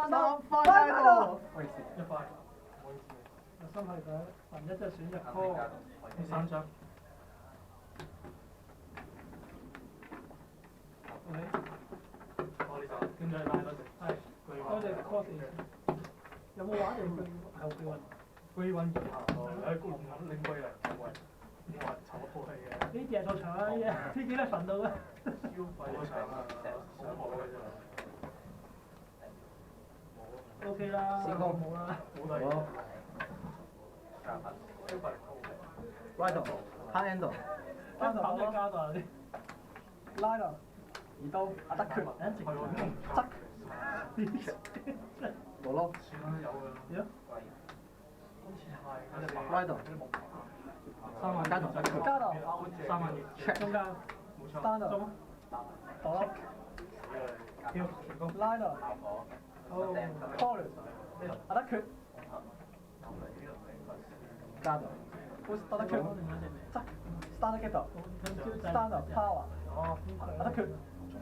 三分喺度。唔好意思，一塊，唔好意思。核心係佢，唯一就選擇 call。第三張。OK。我呢就跟住拉多隻。係。多隻 call 4。有冇玩定後備運？歸運然後喺高龍咁拎歸嚟，喂，冇人炒套戲嘅。呢啲係錯場啊！呢幾粒份到啊！消費咗場啊，成日學嘅啫。O K 啦，先攻冇啦。冇第二。消費高。 Right high end。加頭都加到啲。拉落。二刀阿德決。係喎，側。攞咯。算啦，有㗎啦。好似係。 Right。三萬加頭德決。加頭。 3萬二。Check。中間。冇錯。單度。躲咯。跳成功。拉落。好。call。阿德決。加頭。阿德決。側。stand get 到。stand up power。哦。阿德決。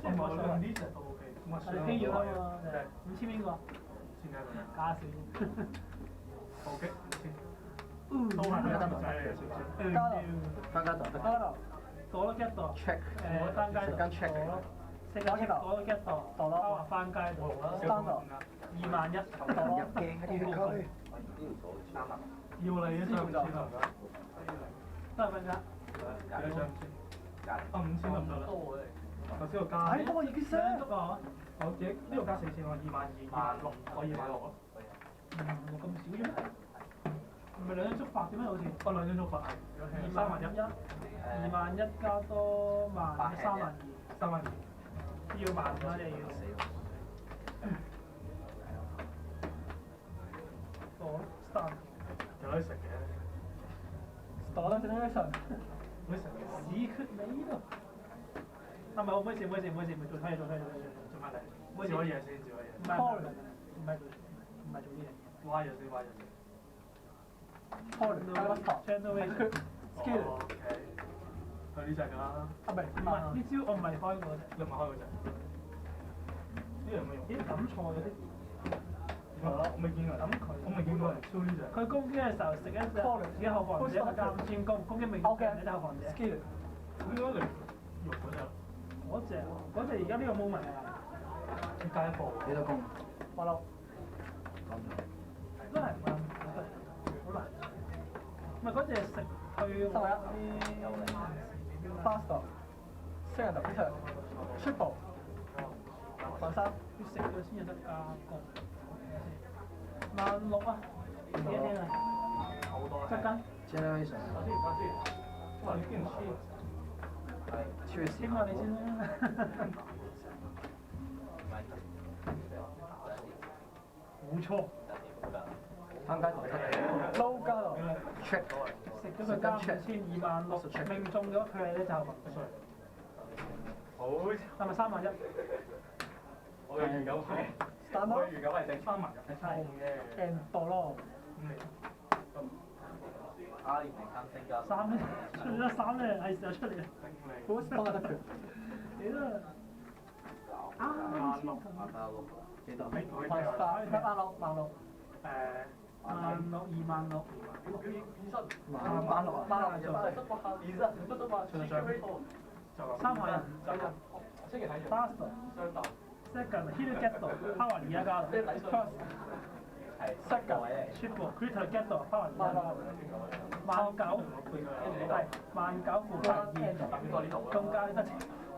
唔係兩呢隻都 OK。係傾咗啊嘛，5000邊個？先加佢。加少。好嘅，都係咩仔嚟嘅？加頭。翻加頭。加頭。躲咯 get 到。 Check。翻街度。間 check。躲咯。食咗 get 到。躲咯 get 到。躲咯。翻街度。stand up。21000。躲咯。要你一張先啊！得分㗎。幾多張先？5000得唔得啦？頭先個加。係多已經升足啊！我自己呢度加4000我22000，26000可以買落咯。咁少嘅咩？唔係兩張足白嘅咩？好似。哦，兩張足白係。21000加多32000。32000。要15000啦，你要。躲 stand。有得食嘅。躲啦 generation。可以食嘅。屎缺尾咯。唔係，唔好意思，做翻嘢。做翻嚟。唔好意思，先，做乜嘢？唔係做啲嘢。歪咗先。call 加個 channel skill。OK。佢呢隻㗎啦。唔係呢招我唔係開嗰隻。你唔係開嗰隻？呢樣有冇用？咦，揼錯咗啲。我未見過。我未見過人超呢隻。佢攻擊嘅時候食一隻自己後防者，佢間轉攻擊命中你隻後防者。skill。點解你用嗰隻？嗰隻而家呢個 moment 係。加一步。幾多攻？8咯。都係好難。唔係嗰隻食去玩啲 faster second Peter triple 放生要食咗先有得加攻。16000啊！幾多錢啊？好多。執緊。Generation。哇！你竟然黐。超市。傾下你先啦。冇錯。翻街頭得。撈加落。Check。食咗佢加5000，26000命中咗佢係呢就。好。係咪31000？我嘅預感係。我嘅預感係整31000係差唔嘅。and 墮咯。3咧，出咗3咧，係時候出嚟啦。好多得佢。幾多？幾多？16000。16000。30000。faster。second hit get 到 power 而家加到 first。second triple critical get 到 power 而家加到19000。係19000負8中間得。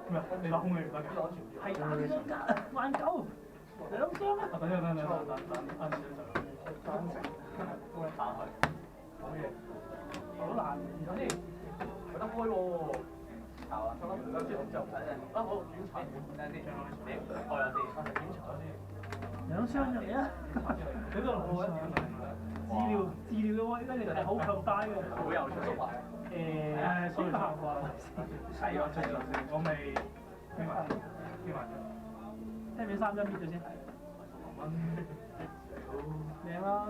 咩？你攞空氣唔得㗎？係打呢張加19000。兩張啊！等，啱先就。打佢。好嘢。好難。佢得開喎。好，檢查。我有啲。檢查先。兩箱入嚟啊！佢個路啊！治療嘅威力係好強大嘅。好有趣。先行啩。係啊，我未傾埋。聽唔聽3張搣咗先？靚啦！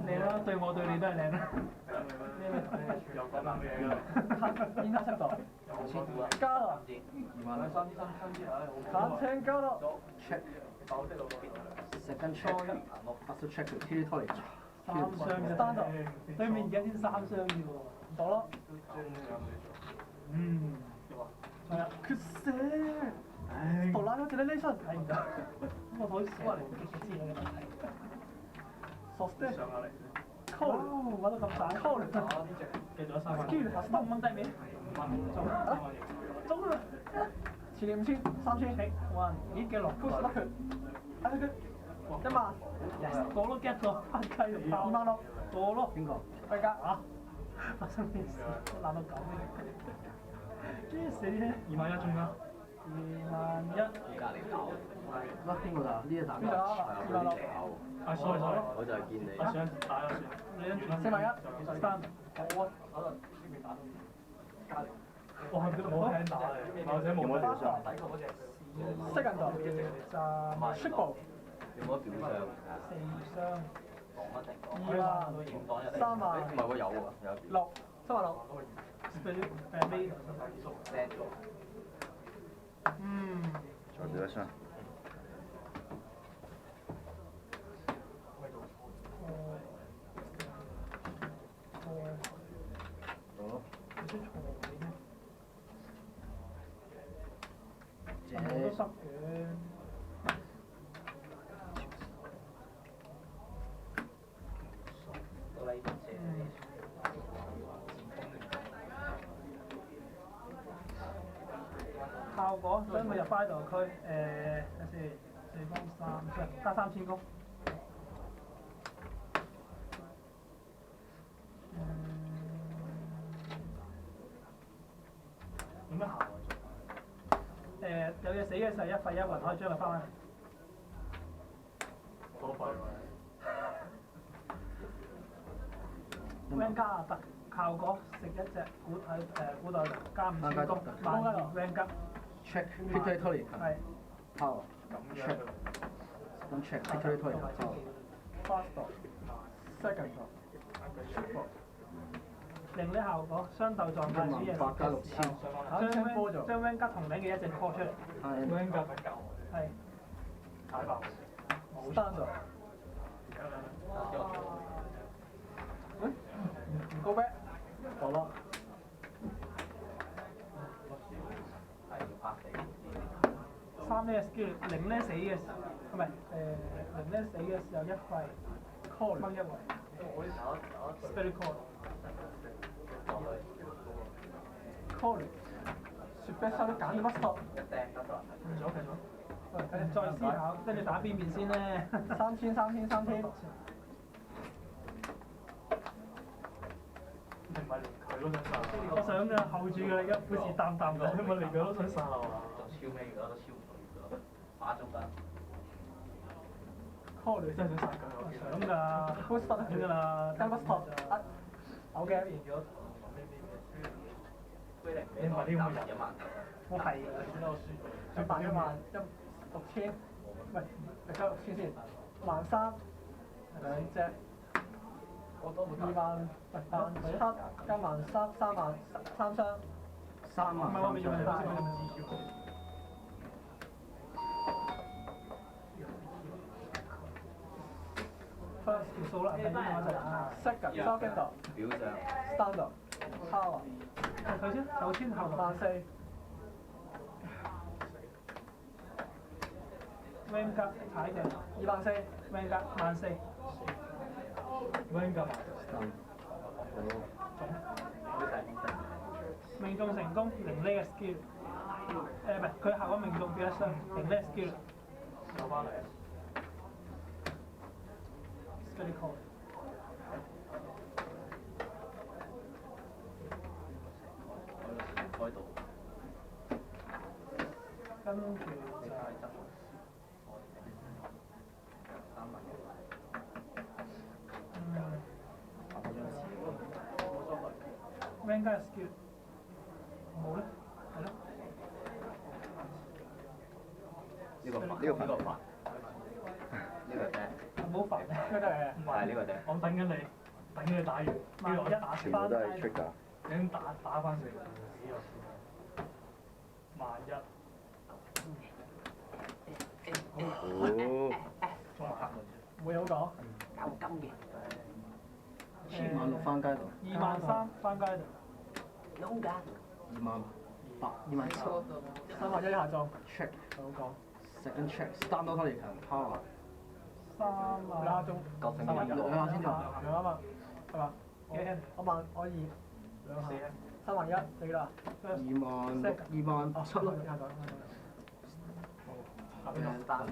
靚啦！對我對你都係靚啦。又講啱嘢㗎。煙黑7度。加落。23000。3000加落。Check。跟 check，pass check territory，三雙嘅 stand up，對面而家先三雙嘅喎，到咯。係啊，決死！杜拉嗰隻 relation 睇唔到，我好少嚟知你嘅問題。Sustain 上下嚟 ，call 揾到咁大 call，記咗三蚊。得5蚊低面，中啦！前年5000、3000，哇！咦嘅落 push 得佢，佢1萬，yes，過咯 get 咗，翻雞2萬6，過咯。邊個？大家啊！發生咩事？爛到咁嘅，咩事咧？21000中啦，21000。隔離跑。乜邊個啊？呢隻打邊度啊？26000。啊，sorry，我就係見你。我想打咗算。你41000，stand。我可能呢邊打到隔離。我係嗰度冇聽打嚟，或者冇乜表上。Second 度就 triple。有冇表上4雙。2萬、3萬。唔係喎，有喎，有。6，7萬6。尾。再表一雙。我都濕嘅。效果所以咪入翻度區睇先，4方3加3000公。點樣行啊？有嘢死嘅時候一廢一魂可以將佢翻返嚟。多廢喎！Van 加特效果食一隻古代加5000公，1加check territory。係。power。check。咁 check territory power。Second。令呢效果相鬥狀態主人8加6000。將 Van 加同名嘅一隻 call 出嚟。係。Van 加9。係。解爆。冇單咗。唔高 back。好咯。3呢 skill， 0呢死嘅時候，唔係0呢死嘅時候一廢 call 掹一圍 ，spirit call。call。雪碧收都揀咗乜 stop？ 繼續。再思考，跟住打邊面先咧。3000。唔係連佢都想殺。我想㗎，後住㗎，而家每次淡講，唔係連佢都想殺係嘛？超尾㗎，都超佢㗎，打中㗎。call 你真係想殺佢，我想㗎。push 得㗎啦，跟 push top 好嘅。你唔係呢個人。我係佢扮16000，唔係你加6000先，13000兩隻。2萬7加13000 3萬3雙，3萬。唔係我未用係3萬。First 條數啦，第二個就Second Socket 表上 Standard Power。頭先9000後14000。Van 加踩嘅24000 ，Van 加14000。Van 加命中成功0呢嘅 skill， 唔係佢效果命中變一雙0呢 skill。有翻嚟。Spirit call。開到。跟住就Van 加 skill 冇咧，係咯。呢個煩。唔好煩，呢個係。係呢個頂。我等緊你，等緊你打完，呢個我打全部都係 trick 㗎。已經打翻成幾個萬一。哦。中下。冇嘢好講。搞金嘅。26000翻街度。23000翻街度。 No 㗎。 28000 3萬1下中。 check 好講。 second check stand out Pelican power 2下中。 2下先做。 2啊，係嘛？我萬我2，2下。3萬1，你幾多啊27000咯。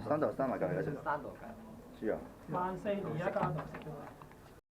三度三埋嚿幾多錢？山度㗎。豬啊！ 14000而家加到食咗。